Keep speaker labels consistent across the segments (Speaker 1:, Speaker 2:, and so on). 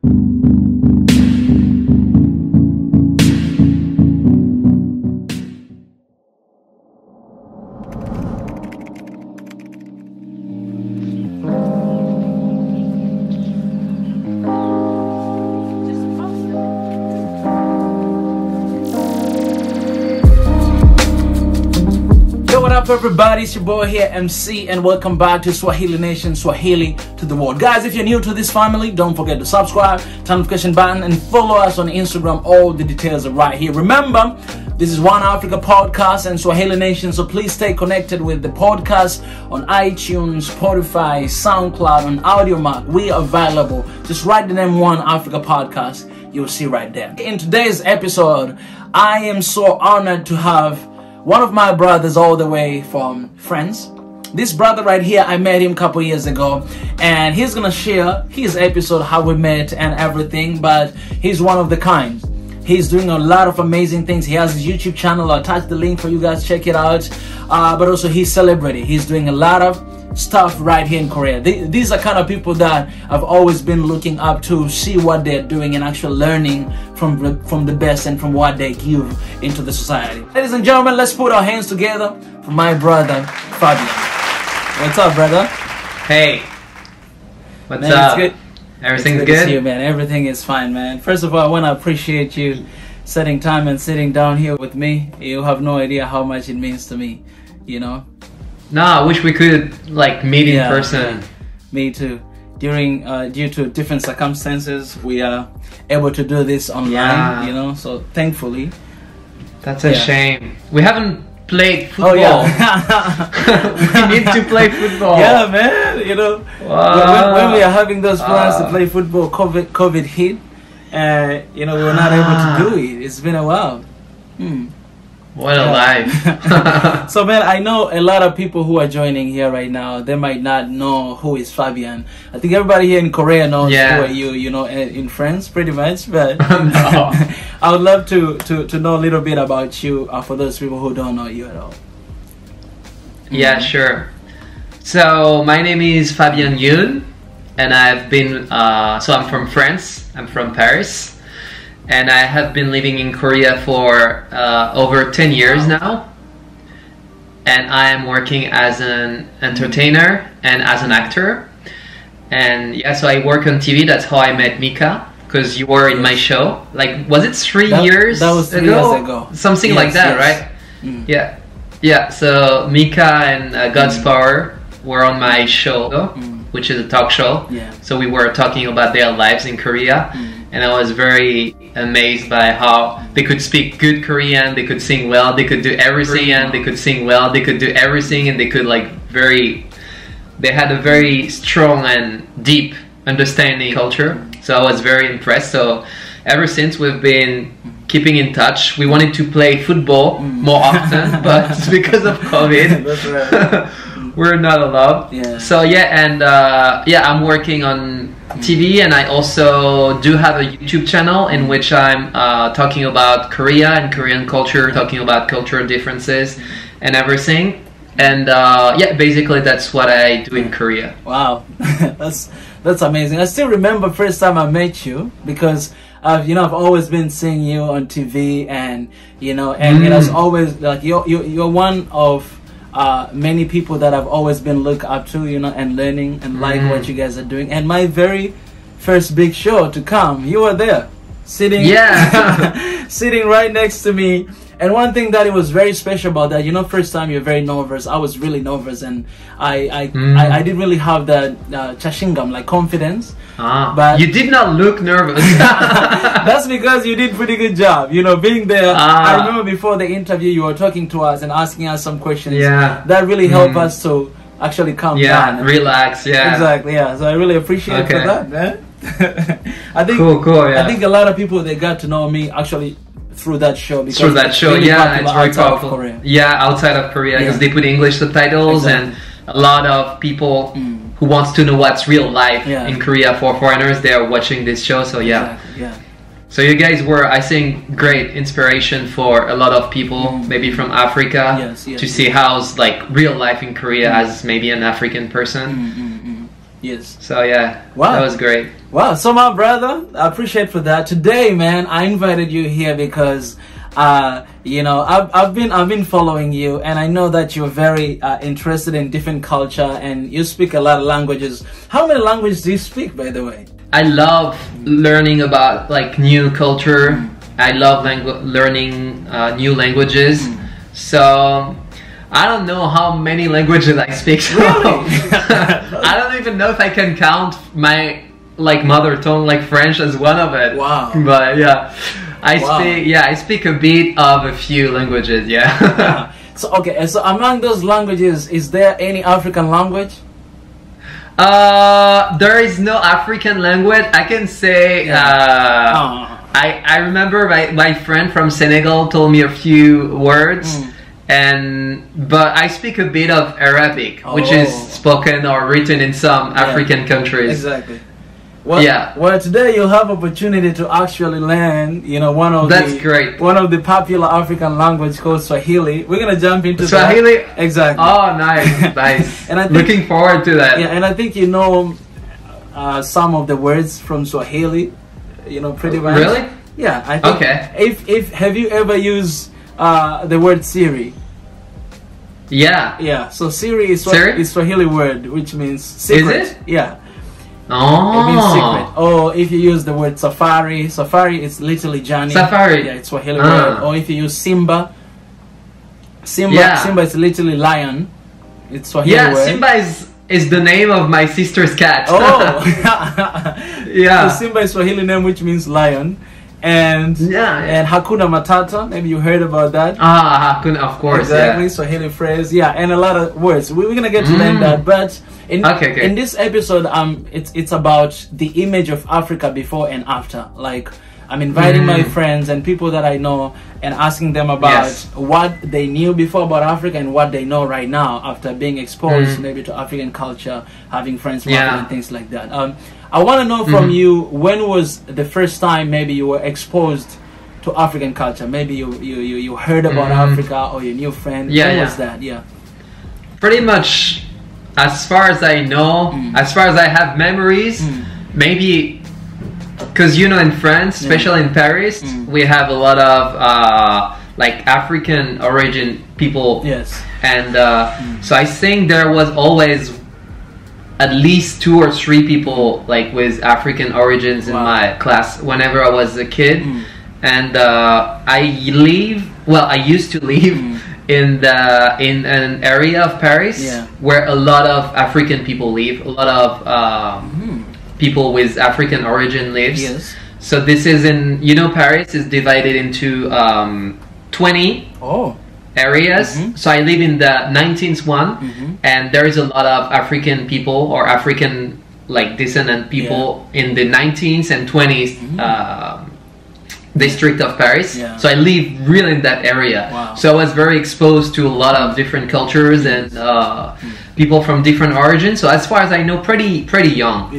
Speaker 1: What up everybody, it's your boy here MC, and welcome back to Swahili Nation, Swahili to the world. Guys, if you're new to this family, don't forget to subscribe, turn notification button, and follow us on Instagram. All the details are right here. Remember, this is One Africa podcast and Swahili Nation, so please stay connected with the podcast on iTunes, Spotify, SoundCloud, and Audiomack. We are available. Just write the name One Africa podcast, you'll see right there. In today's episode, I am so honored to have one of my brothers all the way from France. This brother right here, I met him a couple years ago, and he's gonna share his episode, how we met and everything, but he's one of the kind. He's doing a lot of amazing things. He has his YouTube channel. I'll attach the link for you guys, check it out. But also he's celebrity. He's doing a lot of stuff right here in Korea. These are kind of people that I've always been looking up to, see what they're doing and actually learning from the best and from what they give into the society. Ladies and gentlemen, let's put our hands together for my brother Fabian. What's up, brother?
Speaker 2: Hey, what's
Speaker 1: man,
Speaker 2: up?
Speaker 1: It's good.
Speaker 2: Everything's
Speaker 1: it's
Speaker 2: good?
Speaker 1: To see you, man. Everything is fine, man. First of all, I want to appreciate you setting time and sitting down here with me. You have no idea how much it means to me, you know.
Speaker 2: No, I wish we could like meet in person.
Speaker 1: Me too. Due to different circumstances, we are able to do this online, you know, so thankfully.
Speaker 2: That's a shame. We haven't played football.
Speaker 1: Oh yeah.
Speaker 2: We need to play football.
Speaker 1: Yeah, man, you know, when we are having those plans to play football, COVID hit, you know, we were not able to do it. It's been a while.
Speaker 2: What a life.
Speaker 1: So man, I know a lot of people who are joining here right now, they might not know who is Fabian. I think everybody here in Korea knows who are you know, in France pretty much, but
Speaker 2: No.
Speaker 1: I would love to know a little bit about you for those people who don't know you at all.
Speaker 2: Yeah, sure. So my name is Fabian Yoon, and I've been, so I'm from France, I'm from Paris. And I have been living in Korea for over 10 years now. And I am working as an entertainer and as an actor. And yeah, so I work on TV. That's how I met Mika, because you were in my show. Like, was it 3 years
Speaker 1: ago? That was 3 years ago.
Speaker 2: Something like that, right? Yeah. Yeah, so Mika and God's Power were on my show, which is a talk show. So we were talking about their lives in Korea. And I was very amazed by how they could speak good Korean, they could sing well, they could do everything, and they could sing well, they could do everything, and they could they had a very strong and deep understanding culture. So I was very impressed. So ever since, we've been keeping in touch. We wanted to play football more often, but because of COVID, we're not allowed. So yeah, and I'm working on TV, and I also do have a YouTube channel in which I'm talking about Korea and Korean culture, talking about cultural differences and everything. And yeah, basically that's what I do in Korea. Wow,
Speaker 1: that's amazing. I still remember first time I met you, because you know, I've always been seeing you on TV, and you know, and it was always like you're one of many people that I've always been looked up to, you know, and learning and like what you guys are doing. And my very first big show to come, you were there, sitting sitting right next to me. And one thing that it was very special about that, you know, first time you're very nervous. I was really nervous, and I didn't really have that chashingam, like confidence. But
Speaker 2: you did not look nervous.
Speaker 1: That's because you did pretty good job, you know, being there. I remember before the interview you were talking to us and asking us some questions. That really helped us to actually calm down and
Speaker 2: relax.
Speaker 1: Exactly. So I really appreciate for that, man. I think I think a lot of people, they got to know me actually through that show, because
Speaker 2: it's very powerful. Outside of Korea, because they put English subtitles, and a lot of people who wants to know what's real life in Korea for foreigners, they are watching this show. So so you guys were, I think, great inspiration for a lot of people, maybe from Africa, to see how's like real life in Korea as maybe an African person.
Speaker 1: Yes.
Speaker 2: So yeah,
Speaker 1: wow,
Speaker 2: that was great.
Speaker 1: Wow. So my brother, I appreciate for that. Today, man, I invited you here because you know, I've been following you, and I know that you're very interested in different culture, and you speak a lot of languages. How many languages do you speak, by the way?
Speaker 2: I love learning about like new culture. I love learning new languages. So I don't know how many languages I speak. So
Speaker 1: Really?
Speaker 2: I don't even know if I can count my like mother tongue, like French, as one of it.
Speaker 1: Wow.
Speaker 2: But yeah,
Speaker 1: Wow.
Speaker 2: I speak a bit of a few languages. Yeah.
Speaker 1: Yeah. So okay, so among those languages, is there any African language?
Speaker 2: There is no African language. I can say. I remember my friend from Senegal told me a few words. But I speak a bit of Arabic, which is spoken or written in some African countries.
Speaker 1: Exactly. Well, well, today you'll have opportunity to actually learn, you know, one of the popular African language called Swahili. We're gonna jump into
Speaker 2: Swahili.
Speaker 1: That. Exactly.
Speaker 2: Oh, nice, nice.
Speaker 1: And I think,
Speaker 2: looking forward to that.
Speaker 1: Yeah, and I think you know some of the words from Swahili. You know, pretty much.
Speaker 2: Really?
Speaker 1: Yeah. I think if have you ever used the word Siri?
Speaker 2: Yeah.
Speaker 1: Yeah. So Siri is Swahili word, which means secret.
Speaker 2: Is it?
Speaker 1: Yeah.
Speaker 2: Oh.
Speaker 1: It means secret. Or if you use the word safari, safari is literally journey.
Speaker 2: Safari.
Speaker 1: Yeah, it's Swahili word. Or if you use Simba, Simba is literally lion. It's Swahili word.
Speaker 2: Yeah, Simba is the name of my sister's cat.
Speaker 1: Oh.
Speaker 2: Yeah.
Speaker 1: So Simba is Swahili name, which means lion. And and Hakuna Matata, maybe you heard about that.
Speaker 2: Hakuna, of course.
Speaker 1: Exactly, Swahili phrase, and a lot of words. We're gonna get to learn that, but in this episode, it's about the image of Africa before and after. Like, I'm inviting my friends and people that I know and asking them about what they knew before about Africa and what they know right now after being exposed maybe to African culture, having friends from Africa and things like that. I want to know from you, when was the first time maybe you were exposed to African culture? Maybe you heard about Africa, or your new friend. When was that? Yeah.
Speaker 2: Pretty much, as far as I know, as far as I have memories, maybe because you know, in France, especially in Paris, we have a lot of like African origin people. Yes. And so I think there was always at least 2 or 3 people like with African origins in my class whenever I was a kid. And I used to live in an area of Paris where a lot of African people live, a lot of people with African origin lives. So this is Paris is divided into 20 areas. So I live in the 19th one, and there is a lot of African people or African like descendant people in the 19th and 20th district of Paris. So I live really in that area. So I was very exposed to a lot of different cultures and people from different origins. So as far as I know, pretty young.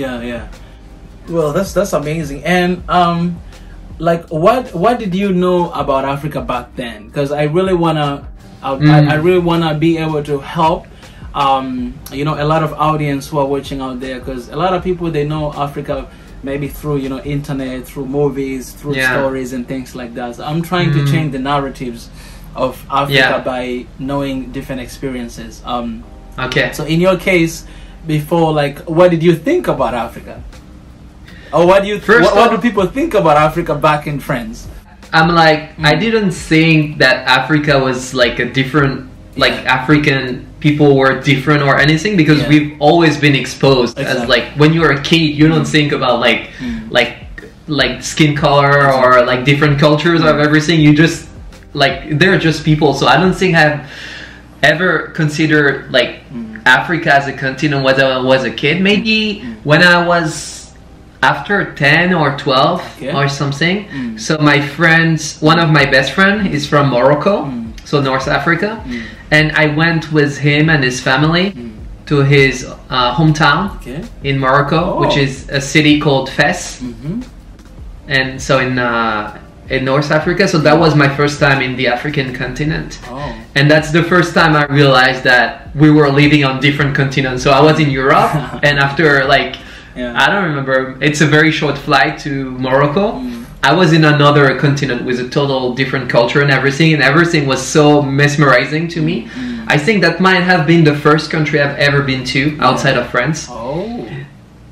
Speaker 1: Well, that's amazing. And like, what did you know about Africa back then? Because I really wanna I really wanna be able to help you know, a lot of audience who are watching out there, because a lot of people, they know Africa maybe through, you know, internet, through movies, through stories and things like that. So I'm trying to change the narratives of Africa by knowing different experiences. So in your case, before, like, what did you think about Africa? Or what do people think about Africa back in France?
Speaker 2: I'm like, I didn't think that Africa was like a different, like African people were different or anything, because we've always been exposed as like, when you're a kid, you don't think about like skin color or like different cultures of everything. You just like, they're just people. So I don't think I've ever considered like Africa as a continent when I was a kid. Maybe when I was after 10 or 12 or something. So my friends, one of my best friend is from Morocco, so North Africa, and I went with him and his family to his hometown in Morocco, which is a city called Fes. And so in North Africa. So that was my first time in the African continent.
Speaker 1: Oh.
Speaker 2: And that's the first time I realized that we were living on different continents. So I was in Europe, and after like, I don't remember, it's a very short flight to Morocco. I was in another continent with a total different culture and everything was so mesmerizing to me. I think that might have been the first country I've ever been to outside of France.
Speaker 1: Oh.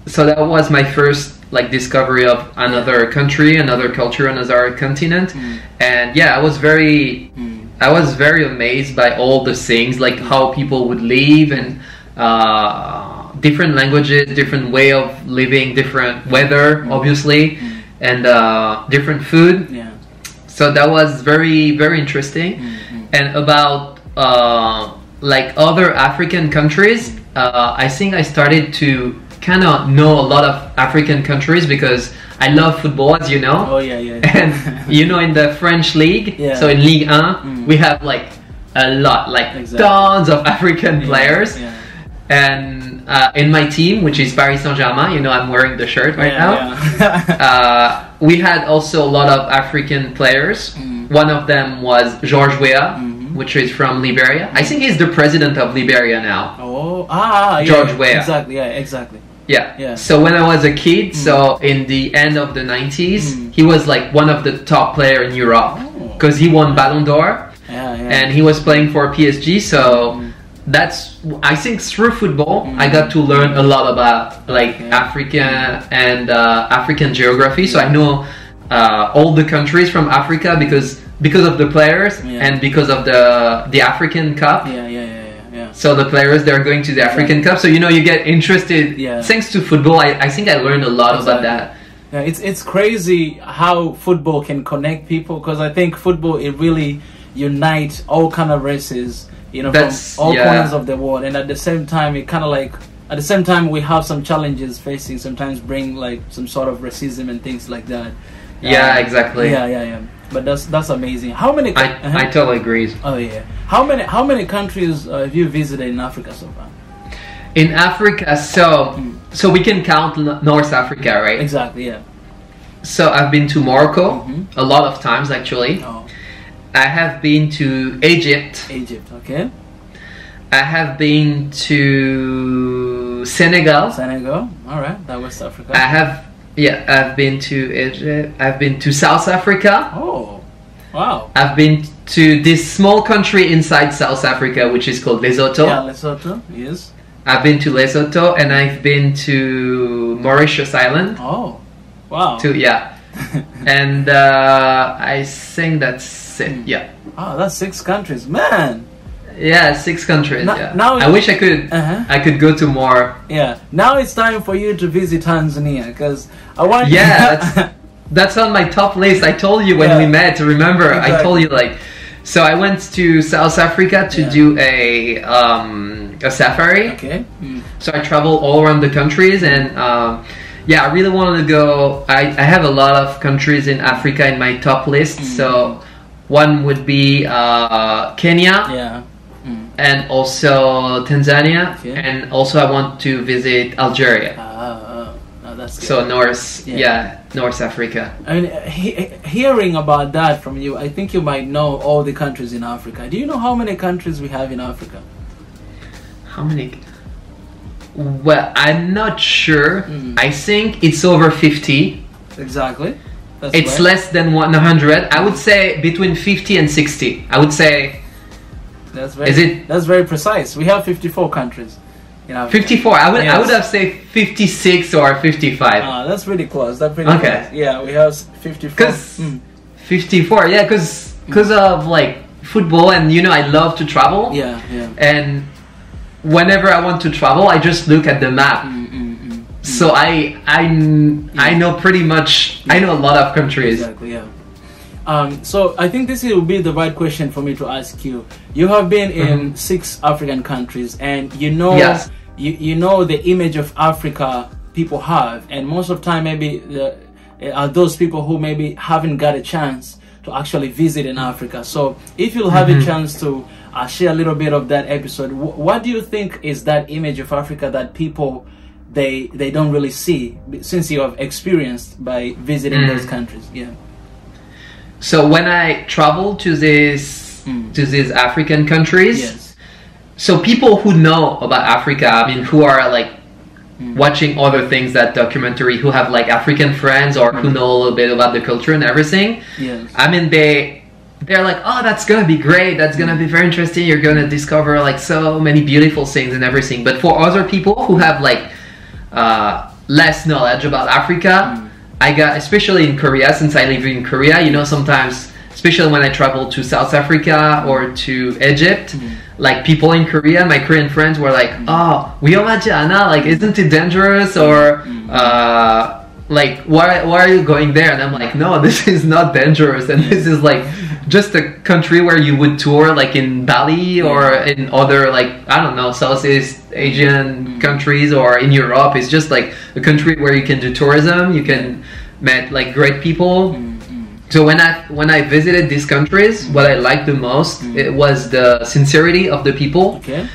Speaker 2: So that was my first like discovery of another country, another culture, another continent. And yeah, I was very amazed by all the things, like how people would live, and different languages, different way of living, different weather, obviously, and different food. So that was very, very interesting. And about like other African countries, I think I started to kind of know a lot of African countries because I love football, as you know.
Speaker 1: Oh yeah.
Speaker 2: And you know, in the French league, so in Ligue 1, we have like a lot, like tons of African players. And in my team, which is Paris Saint-Germain, you know, I'm wearing the shirt right now. We had also a lot of African players. One of them was George Weah, which is from Liberia. I think he's the president of Liberia now. George Weah.
Speaker 1: Exactly.
Speaker 2: Yeah. So when I was a kid, so in the end of the 90s, he was like one of the top players in Europe because he won Ballon d'Or, and he was playing for PSG. So that's, I think, through football, I got to learn a lot about like Africa and African geography. So I know all the countries from Africa because of the players and because of the African Cup. So the players, they're going to the African Cup. So, you know, you get interested. Thanks to football, I think I learned a lot about that.
Speaker 1: Yeah, it's crazy how football can connect people, because I think football, it really unites all kind of races, you know, from all corners of the world. And at the same time, it kind of like, at the same time, we have some challenges facing, sometimes bring like some sort of racism and things like that.
Speaker 2: Yeah, exactly.
Speaker 1: Yeah. But that's amazing. How many?
Speaker 2: I totally agree.
Speaker 1: Oh yeah. How many countries have you visited in Africa so far?
Speaker 2: In Africa, so we can count North Africa, right?
Speaker 1: Exactly. Yeah.
Speaker 2: So I've been to Morocco a lot of times, actually. I have been to Egypt.
Speaker 1: Okay.
Speaker 2: I have been to Senegal.
Speaker 1: All right. That was Africa.
Speaker 2: I've been to Egypt. I've been to South Africa.
Speaker 1: Oh, wow.
Speaker 2: I've been to this small country inside South Africa, which is called Lesotho.
Speaker 1: Yeah, Lesotho, yes.
Speaker 2: I've been to Lesotho, and I've been to Mauritius Island.
Speaker 1: Oh, wow.
Speaker 2: And I think that's it. Yeah.
Speaker 1: Oh, that's 6 countries, man.
Speaker 2: Yeah, 6 countries.
Speaker 1: Now
Speaker 2: I wish I could go to more.
Speaker 1: Yeah. Now it's time for you to visit Tanzania, because I want.
Speaker 2: Yeah, that's on my top list. I told you when we met. Remember, exactly. I told you like. So I went to South Africa to do a safari.
Speaker 1: Okay.
Speaker 2: So I traveled all around the countries, and I really wanted to go. I have a lot of countries in Africa in my top list. So one would be Kenya.
Speaker 1: Yeah.
Speaker 2: And also Tanzania, and also I want to visit Algeria.
Speaker 1: That's good.
Speaker 2: So North Africa.
Speaker 1: I mean, hearing about that from you, I think you might know all the countries in Africa. Do you know how many countries we have in Africa?
Speaker 2: How many? Well, I'm not sure. I think it's over 50.
Speaker 1: Exactly.
Speaker 2: It's less than 100. I would say between 50 and 60. I would say.
Speaker 1: That's very precise. We have 54 countries in Africa. 54. I would have said 56 or 55. That's pretty close. That's pretty close. Yeah, we have 54.
Speaker 2: 54. Yeah, because of like football, and you know, I love to travel.
Speaker 1: Yeah.
Speaker 2: And whenever I want to travel, I just look at the map. So I know pretty much. I know a lot of countries.
Speaker 1: Exactly. Yeah. So I think this will be the right question for me to ask you. You have been in 6 African countries, and you know, you know the image of Africa people have, and most of the time maybe are those people who maybe haven't got a chance to actually visit in Africa. So if you'll have a chance to share a little bit of that episode, what do you think is that image of Africa that people they don't really see, since you have experienced by visiting those countries? Yeah.
Speaker 2: so when I travel to these African countries,
Speaker 1: Yes.
Speaker 2: so people who know about Africa, I mean, who are like watching other things, that documentary, who have like African friends or who know a little bit about the culture and everything.
Speaker 1: Yes.
Speaker 2: I mean, they're like, oh, that's gonna be great. That's gonna be very interesting. You're gonna discover like so many beautiful things and everything. But for other people who have like less knowledge about Africa, I got, especially in Korea, since I live in Korea, you know, sometimes, especially when I travel to South Africa or to Egypt, like people in Korea, my Korean friends were like, oh, 위험하지 않아? Like, isn't it dangerous? Or like, why are you going there? And I'm like, no, this is not dangerous. And this is like just a country where you would tour, like in Bali or in other, like, I don't know, Southeast Asian countries, or in Europe. It's just like a country where you can do tourism, you can meet like great people. So when I visited these countries, what I liked the most, it was the sincerity of the people.
Speaker 1: Okay.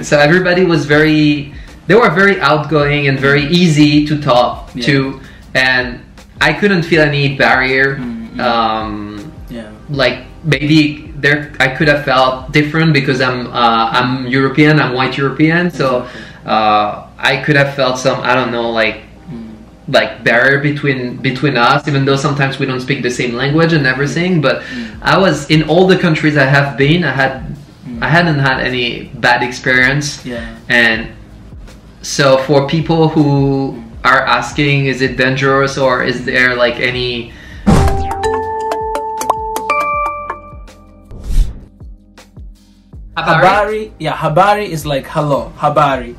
Speaker 2: So everybody was they were very outgoing and very easy to talk to, and I couldn't feel any barrier. Like maybe I could have felt different because I'm European, I'm white European, so I could have felt some, I don't know, like barrier between us, even though sometimes we don't speak the same language and everything. But I was in all the countries I have been, I hadn't had any bad experience. And so for people who are asking, is it dangerous, or is there like any
Speaker 1: Habari? Yeah, habari is like hello. Habari.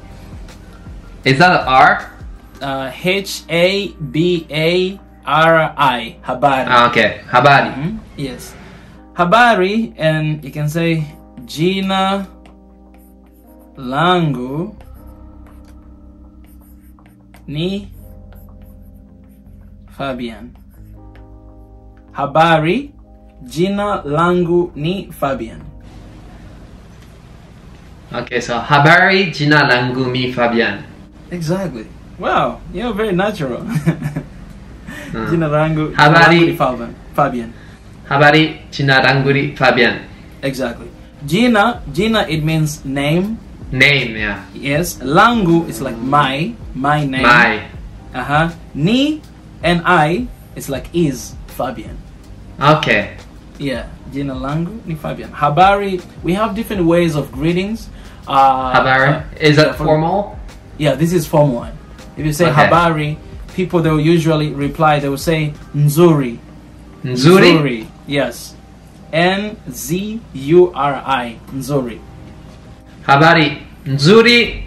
Speaker 2: Is that an R?
Speaker 1: Habari. Habari.
Speaker 2: Okay, habari.
Speaker 1: Yes. Habari, and you can say jina langu ni Fabian. Habari, jina langu ni Fabian.
Speaker 2: Okay, so habari, jina langu mi Fabian.
Speaker 1: Exactly. Wow, you're very natural. Jina langu
Speaker 2: habari
Speaker 1: Fabian.
Speaker 2: Habari, jina langu ni Fabian.
Speaker 1: Exactly. Jina, it means name.
Speaker 2: Name, yeah.
Speaker 1: Yes. Langu is like my name.
Speaker 2: My.
Speaker 1: Ni and I is like is Fabian.
Speaker 2: Okay.
Speaker 1: Yeah. Jina langu ni Fabian. Habari, we have different ways of greetings.
Speaker 2: Habari, is that formal?
Speaker 1: Yeah, this is formal one. If you say habari, people, they will usually reply, they will say nzuri.
Speaker 2: Nzuri?
Speaker 1: Yes. Nzuri. Nzuri.
Speaker 2: Habari, nzuri,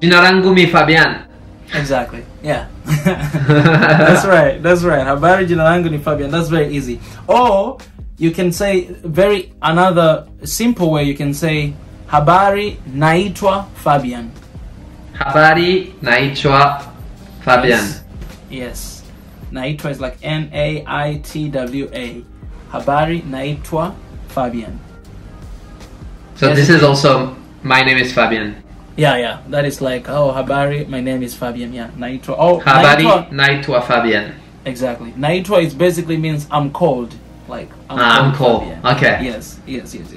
Speaker 2: jina langu mi Fabian.
Speaker 1: Exactly. Yeah. That's right. Habari, jina langu ni Fabian. That's very easy. Or you can say another simple way, you can say habari naitwa Fabian.
Speaker 2: Habari naitwa Fabian.
Speaker 1: Yes. Naitwa is like Naitwa. Habari naitwa Fabian.
Speaker 2: So yes, this is also, my name is Fabian.
Speaker 1: Yeah. That is like, oh, habari, my name is Fabian. Yeah. Naitwa. Oh,
Speaker 2: habari naitwa Fabian.
Speaker 1: Exactly. Naitwa is basically means I'm cold. Like
Speaker 2: I'm cold.
Speaker 1: Fabian.
Speaker 2: Okay.
Speaker 1: Yes.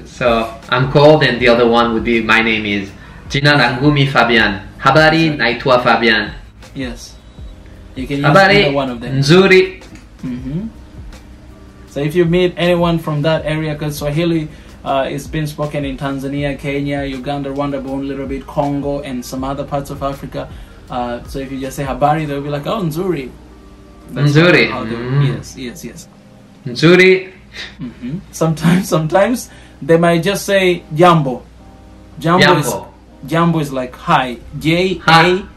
Speaker 2: So I'm cold, and the other one would be my name is Jina langu mi Fabian. Habari naitwa Fabian.
Speaker 1: Yes. You can use
Speaker 2: habari
Speaker 1: either one of them.
Speaker 2: Nzuri.
Speaker 1: So if you meet anyone from that area, because Swahili is being spoken in Tanzania, Kenya, Uganda, Rwanda, but only a little bit Congo and some other parts of Africa. So if you just say habari, they'll be like, oh, nzuri. That's
Speaker 2: nzuri.
Speaker 1: Yes.
Speaker 2: Nzuri.
Speaker 1: Sometimes they might just say jambo. Jambo is like hi. Jambo.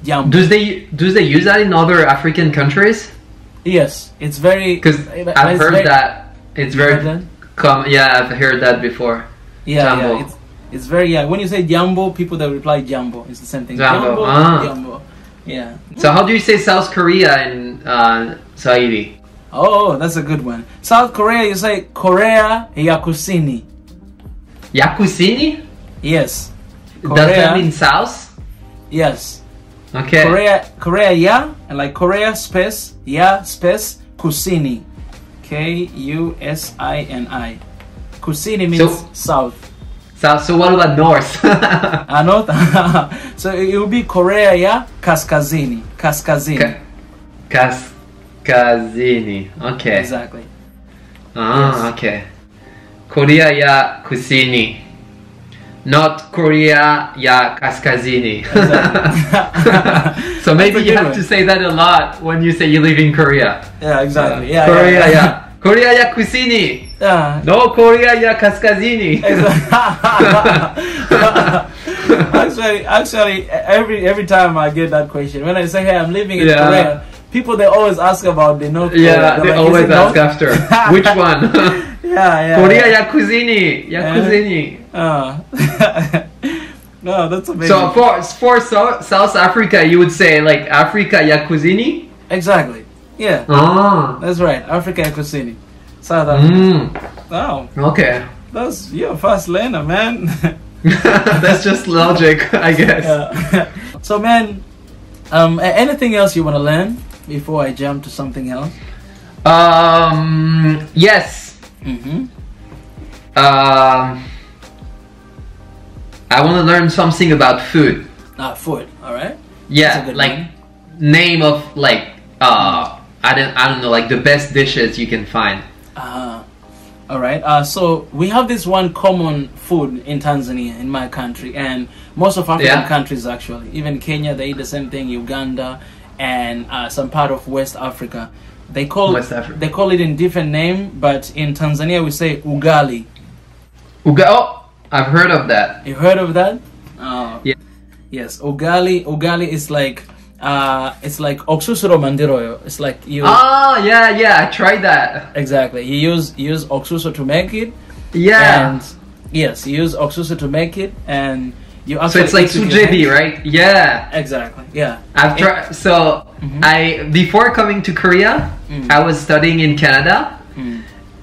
Speaker 1: Jambo.
Speaker 2: Do they use that in other African countries?
Speaker 1: Yes, it's very.
Speaker 2: Because I've heard that it's very common. Yeah, I've heard that before.
Speaker 1: Yeah, it's very. Yeah, when you say jambo, people that reply jambo. It's the same thing.
Speaker 2: Jambo.
Speaker 1: Jambo. Yeah.
Speaker 2: So how do you say South Korea in Swahili?
Speaker 1: Oh, that's a good one. South Korea, you say Korea ya Kusini.
Speaker 2: Ya Kusini?
Speaker 1: Yes.
Speaker 2: Korea. Does that mean south?
Speaker 1: Yes.
Speaker 2: Okay.
Speaker 1: Korea ya, and like Korea space ya space Cuisine. Kusini. Cuisine means south.
Speaker 2: So what about north?
Speaker 1: North. So it will be Korea ya Kaskazini. Kaskazini.
Speaker 2: Kaskazini. Okay.
Speaker 1: Exactly.
Speaker 2: Yes. Okay. Korea ya Kusini. Not Korea ya Kaskazini.
Speaker 1: Exactly.
Speaker 2: So maybe you have to say that a lot when you say you live in Korea.
Speaker 1: Yeah, exactly. Yeah,
Speaker 2: Korea ya Korea ya Kusini.
Speaker 1: Yeah.
Speaker 2: No, Korea ya Kaskazini.
Speaker 1: Actually, every time I get that question, when I say, "Hey, I'm living in Korea," people they always ask about the North Korea.
Speaker 2: Yeah, they always ask after which one.
Speaker 1: Yeah.
Speaker 2: Korea ya Cuisine. Ya Cuisine.
Speaker 1: No, that's amazing.
Speaker 2: So for South Africa, you would say like Africa ya Cuisine.
Speaker 1: Exactly. Yeah.
Speaker 2: Oh.
Speaker 1: That's right. Africa ya Cuisine. South Africa. Oh.
Speaker 2: Okay.
Speaker 1: You're a fast learner, man.
Speaker 2: That's just logic, I guess.
Speaker 1: Yeah. So, man, anything else you want to learn before I jump to something else?
Speaker 2: Yes. I want to learn something about food.
Speaker 1: Food. All right.
Speaker 2: Yeah, like name of like I don't know, like the best dishes you can find.
Speaker 1: All right. So we have this one common food in Tanzania, in my country, and most of African countries actually. Even Kenya, they eat the same thing. Uganda, and some part of West Africa. They call it in different name, but in Tanzania we say ugali.
Speaker 2: Oh, I've heard of that.
Speaker 1: You heard of that?
Speaker 2: Yeah.
Speaker 1: Yes, ugali. Ugali is like it's like oxusuro mandiroyo. It's like you.
Speaker 2: Yeah, I tried that.
Speaker 1: Exactly. You use oxuso to make it.
Speaker 2: Yeah.
Speaker 1: And yes, you use oxuso to make it, and you.
Speaker 2: So it's like sujebi, right? Yeah.
Speaker 1: Exactly. Yeah.
Speaker 2: I've tried. So before coming to Korea, I was studying in Canada,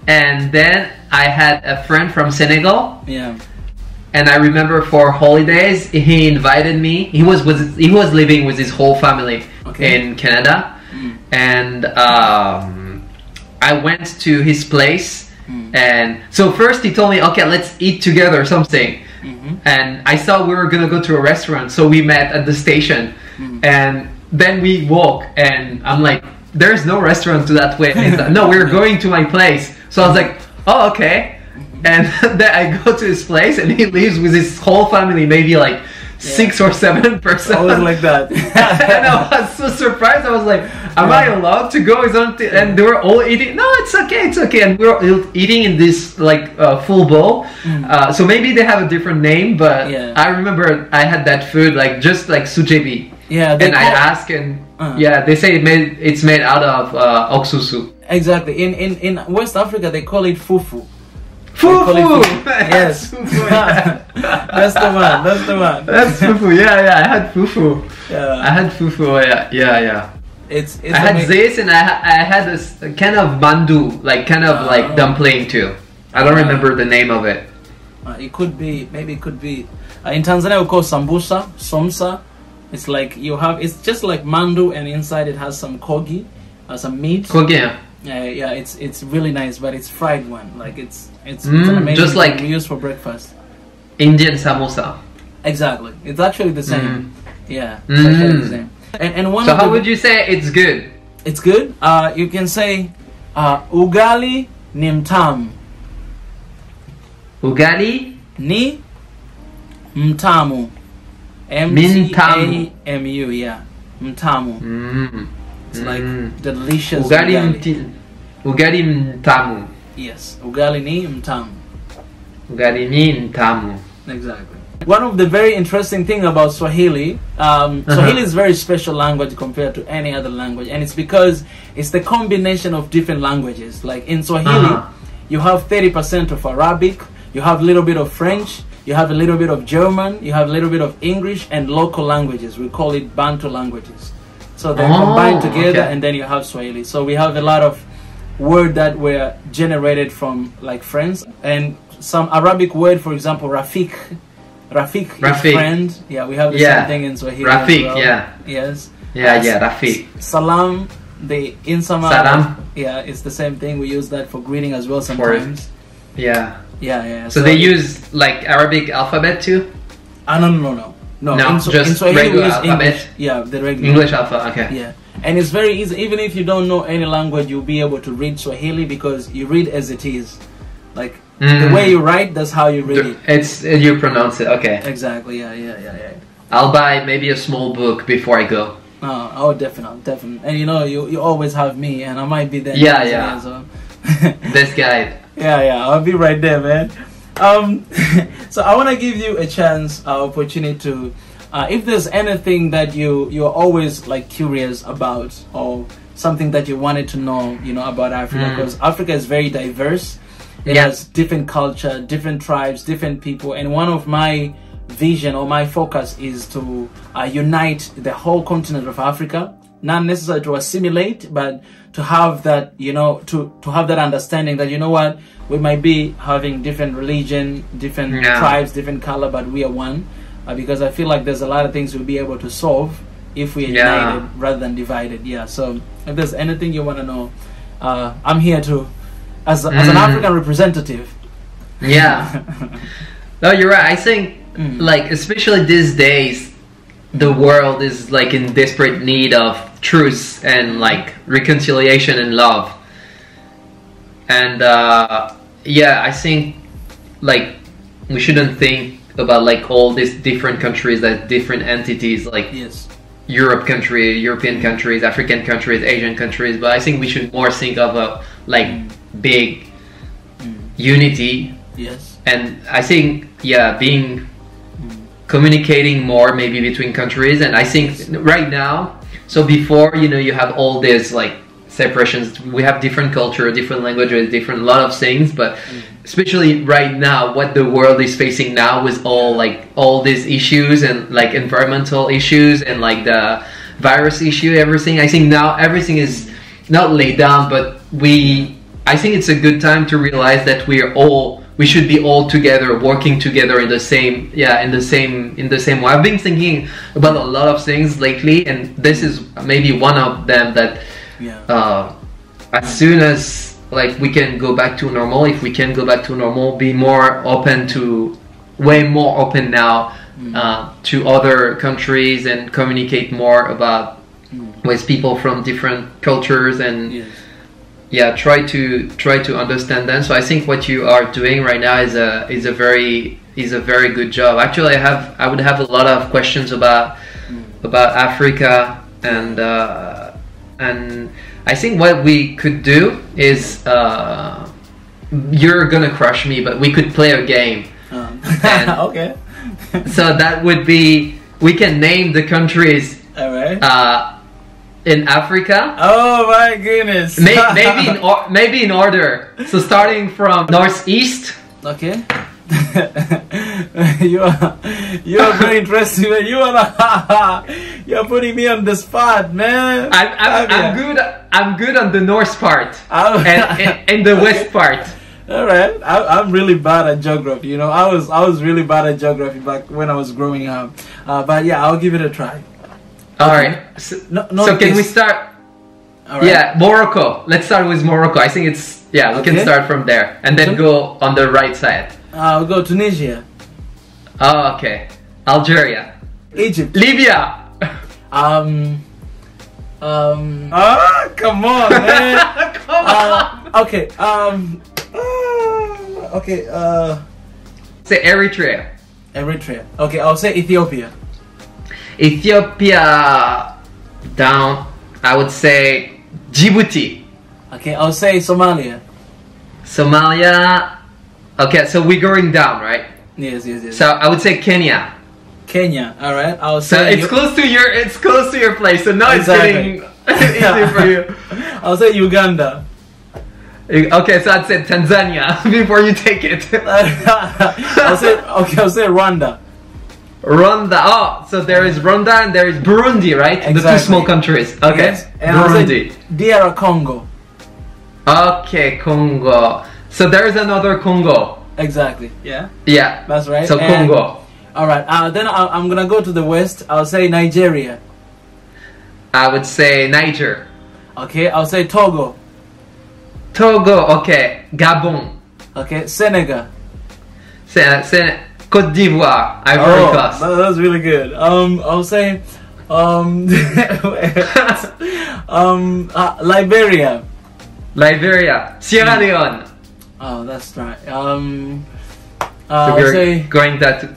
Speaker 2: and then I had a friend from Senegal.
Speaker 1: Yeah.
Speaker 2: And I remember for holidays, he invited me. He was living with his whole family in Canada, and I went to his place. And so first he told me, "Okay, let's eat together something." And I thought we were gonna go to a restaurant, so we met at the station, and then we walk. And I'm like, "There's no restaurant to that way." He's like, "No, we're going to my place." So I was like, "Oh, okay." And then I go to his place, and he lives with his whole family, maybe like 6 or 7 persons.
Speaker 1: Always like that.
Speaker 2: And I was so surprised. I was like, "Am I allowed to go?" And they were all eating. No, it's okay. And we were eating in this like full bowl. So maybe they have a different name, but I remember I had that food like just like sujebi.
Speaker 1: Yeah.
Speaker 2: And I asked, and they say it's made out of oxusu.
Speaker 1: Exactly. In West Africa, they call it fufu.
Speaker 2: Fufu!
Speaker 1: Yes.
Speaker 2: Fufu, yeah.
Speaker 1: That's the one.
Speaker 2: That's fufu. Yeah, I had fufu.
Speaker 1: Yeah.
Speaker 2: I had fufu. Yeah. I had this, and I had this kind of mandu, like kind of like dumpling too. I don't remember the name of it.
Speaker 1: It could be. In Tanzania we call sambusa, somsa. It's like it's just like mandu, and inside it has some kogi, some meat.
Speaker 2: Kogi.
Speaker 1: Yeah, it's really nice, but it's fried one. Like it's an amazing
Speaker 2: just like
Speaker 1: we use for breakfast.
Speaker 2: Indian samosa.
Speaker 1: Exactly, it's actually the same. Yeah, it's actually the same. And one.
Speaker 2: So how would you say it's good?
Speaker 1: It's good. You can say ugali ni mtamu.
Speaker 2: Ugali
Speaker 1: ni mtamu. M-T-A-M-U. Yeah, mtamu. It's like delicious
Speaker 2: ugali mtamu.
Speaker 1: Yes, ugali ni mtamu.
Speaker 2: Ugali ni mtamu.
Speaker 1: Exactly. One of the very interesting thing about Swahili, Swahili is a very special language compared to any other language, and it's because it's the combination of different languages. Like in Swahili, you have 30% of Arabic, you have a little bit of French, you have a little bit of German, you have a little bit of English, and local languages. We call it Bantu languages. So they're combined together, and then you have Swahili. So we have a lot of words that were generated from like friends, and some Arabic word, for example, Rafik. Rafik is friend. Yeah, we have the same thing in Swahili.
Speaker 2: Rafik,
Speaker 1: as well.
Speaker 2: yeah.
Speaker 1: Yes.
Speaker 2: Yeah, Rafik.
Speaker 1: Salam, the insama.
Speaker 2: Salam.
Speaker 1: Yeah, it's the same thing. We use that for greeting as well sometimes.
Speaker 2: Yeah.
Speaker 1: So
Speaker 2: they use like Arabic alphabet too?
Speaker 1: No,
Speaker 2: just
Speaker 1: Swahili
Speaker 2: regular
Speaker 1: we use
Speaker 2: alphabet.
Speaker 1: English. Yeah, the regular
Speaker 2: English alphabet. Okay.
Speaker 1: Yeah, and it's very easy. Even if you don't know any language, you'll be able to read Swahili because you read as it is. Like the way you write, that's how you read it.
Speaker 2: It's you pronounce it. Okay.
Speaker 1: Exactly. Yeah.
Speaker 2: I'll buy maybe a small book before I go.
Speaker 1: Oh, definitely. And you know, you always have me, and I might be there.
Speaker 2: Yeah.
Speaker 1: So.
Speaker 2: This guy.
Speaker 1: Yeah, I'll be right there, man. So I want to give you a chance, opportunity to, if there's anything that you're always like curious about, or something that you wanted to know, you know, about Africa, because Africa is very diverse. It has different culture, different tribes, different people, and one of my vision or my focus is to unite the whole continent of Africa, not necessarily to assimilate, but to have that, you know, to have that understanding that, you know what, we might be having different religion, different tribes, different color, but we are one, because I feel like there's a lot of things we'll be able to solve if we are united rather than divided. So if there's anything you want to know, I'm here to, as an African representative.
Speaker 2: No, you're right. I think like especially these days the world is like in desperate need of truth and like reconciliation and love, and I think like we shouldn't think about like all these different countries as different entities, like European countries, African countries, Asian countries, but I think we should more think of a like big unity. And I think being communicating more maybe between countries, and I think right now, so before, you know, you have all this like separations, we have different culture, different languages, different lot of things, but especially right now what the world is facing now with all these issues and like environmental issues and like the virus issue, everything, I think now everything is not laid down, but I think it's a good time to realize that we should be all together, working together in the same way. I've been thinking about a lot of things lately, and this is maybe one of them, that as soon as like we can go back to normal, if we can go back to normal, be more open to, way more open now to other countries, and communicate more about with people from different cultures, and try to understand them. So I think what you are doing right now is a very good job. Actually, I would have a lot of questions about Africa, and I think what we could do is you're gonna crush me, but we could play a game.
Speaker 1: Okay.
Speaker 2: So that would be, we can name the countries.
Speaker 1: All right.
Speaker 2: In Africa.
Speaker 1: Oh my goodness.
Speaker 2: Maybe in order. So starting from northeast. Okay.
Speaker 1: you are very interesting, man. You're putting me on the spot, man.
Speaker 2: I'm good on the north part and the west part.
Speaker 1: All right. I'm really bad at geography. You know, I was really bad at geography back when I was growing up. But yeah, I'll give it a try.
Speaker 2: Alright, so can we start? Right. Yeah, Morocco. Let's start with Morocco. I think it's, we can start from there and then go on the right side.
Speaker 1: I'll go Tunisia.
Speaker 2: Oh, okay. Algeria.
Speaker 1: Egypt.
Speaker 2: Libya.
Speaker 1: Come on, man. Come on. Okay.
Speaker 2: Say Eritrea.
Speaker 1: Eritrea. Okay, I'll say Ethiopia.
Speaker 2: Ethiopia down, I would say Djibouti.
Speaker 1: Okay, I'll say Somalia.
Speaker 2: Somalia. Okay, so we're going down, right?
Speaker 1: Yes.
Speaker 2: So I would say Kenya.
Speaker 1: Kenya, all right. I'll
Speaker 2: say. So it's close to your place. So now it's getting easy for you.
Speaker 1: I'll say Uganda.
Speaker 2: Okay, so I'd say Tanzania before you take it.
Speaker 1: I'll say Rwanda.
Speaker 2: Rwanda. Oh, so there is Rwanda and there is Burundi, right? Exactly. The two small countries. Okay.
Speaker 1: Yes. And Burundi. DR Congo.
Speaker 2: Okay, Congo. So there is another Congo.
Speaker 1: Exactly. Yeah.
Speaker 2: Yeah.
Speaker 1: That's right.
Speaker 2: So Congo.
Speaker 1: All right. Then I'm gonna go to the west. I'll say Nigeria.
Speaker 2: I would say Niger.
Speaker 1: Okay. I'll say Togo.
Speaker 2: Togo. Okay. Gabon.
Speaker 1: Okay. Senegal.
Speaker 2: Côte d'Ivoire. Ivory Coast.
Speaker 1: That's really good. I'll say Liberia.
Speaker 2: Liberia. Sierra Leone.
Speaker 1: Oh, that's right.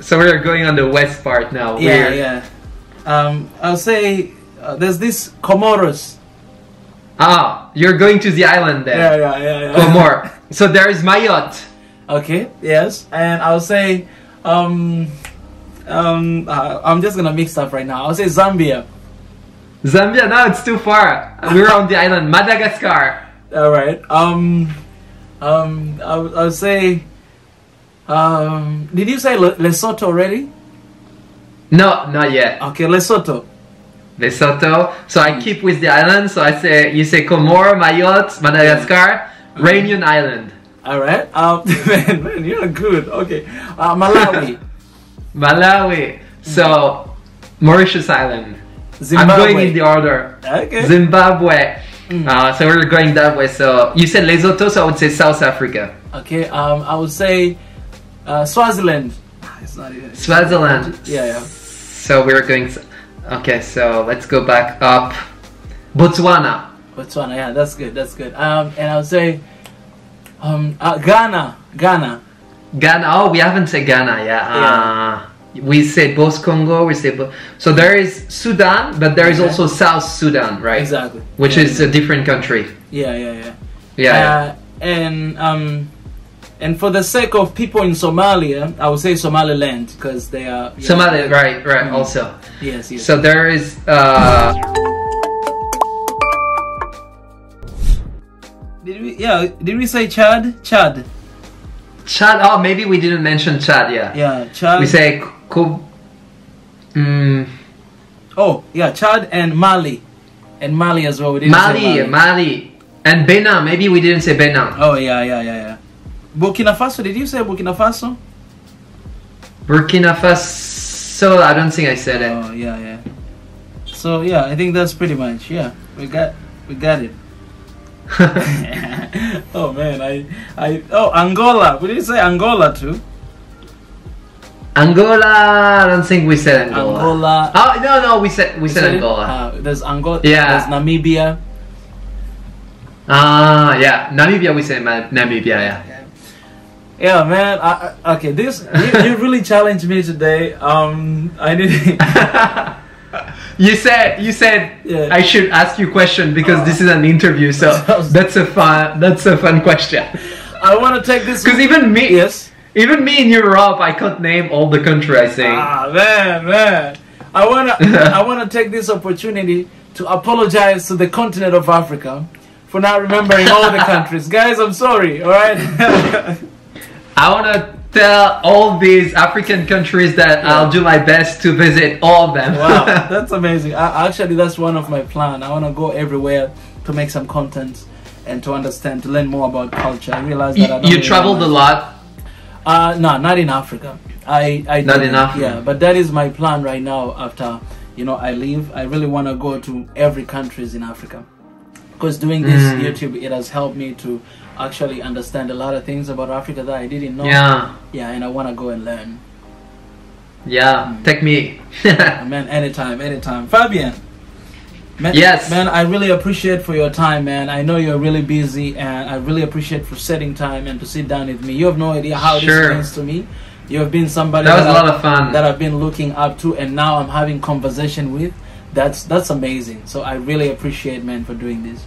Speaker 2: So we're going on the west part now.
Speaker 1: Yeah,
Speaker 2: Weird.
Speaker 1: yeah. I'll say there's this Comoros.
Speaker 2: Ah, you're going to the island then.
Speaker 1: Yeah.
Speaker 2: Comor. So there is Mayotte.
Speaker 1: Okay. Yes, and I'll say I'm just gonna mix up right now. I'll say Zambia.
Speaker 2: Zambia? No, it's too far. We're on the island. Madagascar.
Speaker 1: All right. I'll say. Did you say Lesotho already?
Speaker 2: No, not yet.
Speaker 1: Okay, Lesotho.
Speaker 2: Lesotho. So I keep with the island. So you say Comor, Mayotte, Madagascar, Réunion Island.
Speaker 1: All right. Man, you're good. Okay. Malawi.
Speaker 2: Malawi. So Mauritius Island.
Speaker 1: Zimbabwe.
Speaker 2: I'm going in the order.
Speaker 1: Okay.
Speaker 2: Zimbabwe. So we're going that way. So you said Lesotho, so I would say South Africa.
Speaker 1: Okay. I would say Swaziland. It's not even.
Speaker 2: Swaziland.
Speaker 1: Yeah.
Speaker 2: So we're going. Okay, so let's go back up. Botswana.
Speaker 1: Botswana. Yeah, that's good. And I would say Ghana.
Speaker 2: Ghana. Oh, we haven't said Ghana. Yeah. We say both Congo. So there is Sudan, but there is also South Sudan, right?
Speaker 1: Exactly.
Speaker 2: Which is a different country.
Speaker 1: Yeah. And for the sake of people in Somalia, I would say Somaliland because they are
Speaker 2: Somalia, right. Also.
Speaker 1: Yes.
Speaker 2: So there is.
Speaker 1: Did we say Chad? Chad.
Speaker 2: Oh, maybe we didn't mention Chad.
Speaker 1: Yeah, Chad.
Speaker 2: We say
Speaker 1: Chad and Mali. And Mali as well. We didn't say
Speaker 2: Mali. And Benin. Maybe we didn't say Benin.
Speaker 1: Oh, yeah. Burkina Faso. Did you say Burkina Faso?
Speaker 2: Burkina Faso. I don't think I said it.
Speaker 1: Oh, yeah. So, I think that's pretty much. Yeah, we got it. Oh, man. Angola. We didn't say Angola too.
Speaker 2: Angola, I don't think we said Angola. Oh no, we said Angola.
Speaker 1: There's Angola.
Speaker 2: Yeah.
Speaker 1: There's Namibia.
Speaker 2: Namibia. We say Namibia.
Speaker 1: Yeah, man. Okay, you really challenged me today. I didn't.
Speaker 2: You said I should ask you a question because this is an interview. So that's a fun question.
Speaker 1: I want to take this
Speaker 2: because even me.
Speaker 1: Yes.
Speaker 2: Even me in Europe, I can't name all the countries I say.
Speaker 1: Man. I wanna take this opportunity to apologize to the continent of Africa for not remembering all the countries. Guys, I'm sorry, alright?
Speaker 2: I wanna tell all these African countries that I'll do my best to visit all of them.
Speaker 1: Wow, that's amazing. Actually, that's one of my plans. I wanna go everywhere to make some content and to learn more about culture. I realized that
Speaker 2: you traveled a lot.
Speaker 1: No, not in Africa. I
Speaker 2: not in Africa.
Speaker 1: Yeah, but that is my plan right now. After I leave, I really want to go to every countries in Africa because doing this YouTube, it has helped me to actually understand a lot of things about Africa that I didn't know. Yeah, and I want to go and learn.
Speaker 2: Yeah, take me.
Speaker 1: Man, anytime. Fabien. Man,
Speaker 2: yes.
Speaker 1: Man, I really appreciate for your time, man. I know you're really busy, and I really appreciate for setting time and to sit down with me. You have no idea how this means to me. You have been somebody
Speaker 2: that was a lot of fun
Speaker 1: that I've been looking up to, and now I'm having conversation with. That's amazing. So I really appreciate, man, for doing this.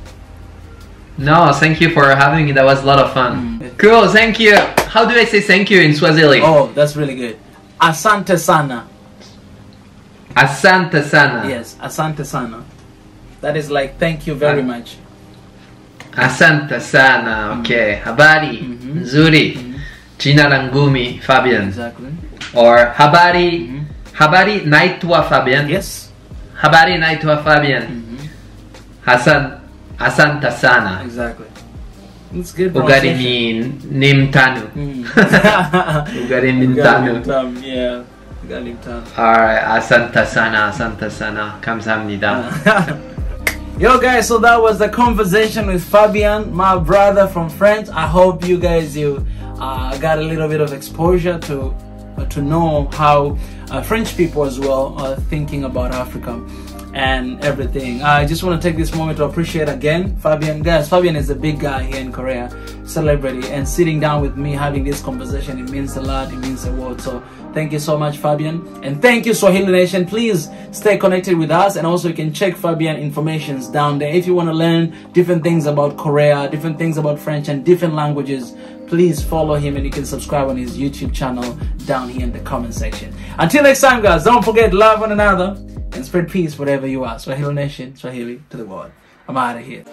Speaker 2: No, thank you for having me. That was a lot of fun. Cool, thank you. How do I say thank you in Swahili?
Speaker 1: Oh, that's really good. Asante sana.
Speaker 2: Asante sana.
Speaker 1: Yes, asante sana. That is like thank you very much.
Speaker 2: Asante sana. Okay. Habari. Nzuri. Jina langu mi Fabien.
Speaker 1: Exactly.
Speaker 2: Or habari. Habari naitwa Fabien.
Speaker 1: Yes.
Speaker 2: Habari naitwa Fabien. Asante sana.
Speaker 1: Exactly. It's good.
Speaker 2: Ugari ni mtanu. Ugari ni mtanu.
Speaker 1: Yeah. gotta leave town.
Speaker 2: Alright, asante sana, kamsahamnida.
Speaker 1: Yo guys, so that was the conversation with Fabien, my brother from France. I hope you guys got a little bit of exposure to know how French people as well are thinking about Africa and everything. I just want to take this moment to appreciate again Fabien. Guys, Fabien is a big guy here in Korea, celebrity, and sitting down with me having this conversation, it means a lot, it means a lot. So thank you so much, Fabien, and thank you, Swahili Nation. Please stay connected with us, and also you can check Fabien informations down there if you want to learn different things about Korea, different things about French and different languages. Please follow him, and you can subscribe on his YouTube channel down here in the comment section. Until next time, guys, don't forget, love one another and spread peace wherever you are. Swahili Nation, Swahili to the world. I'm out of here.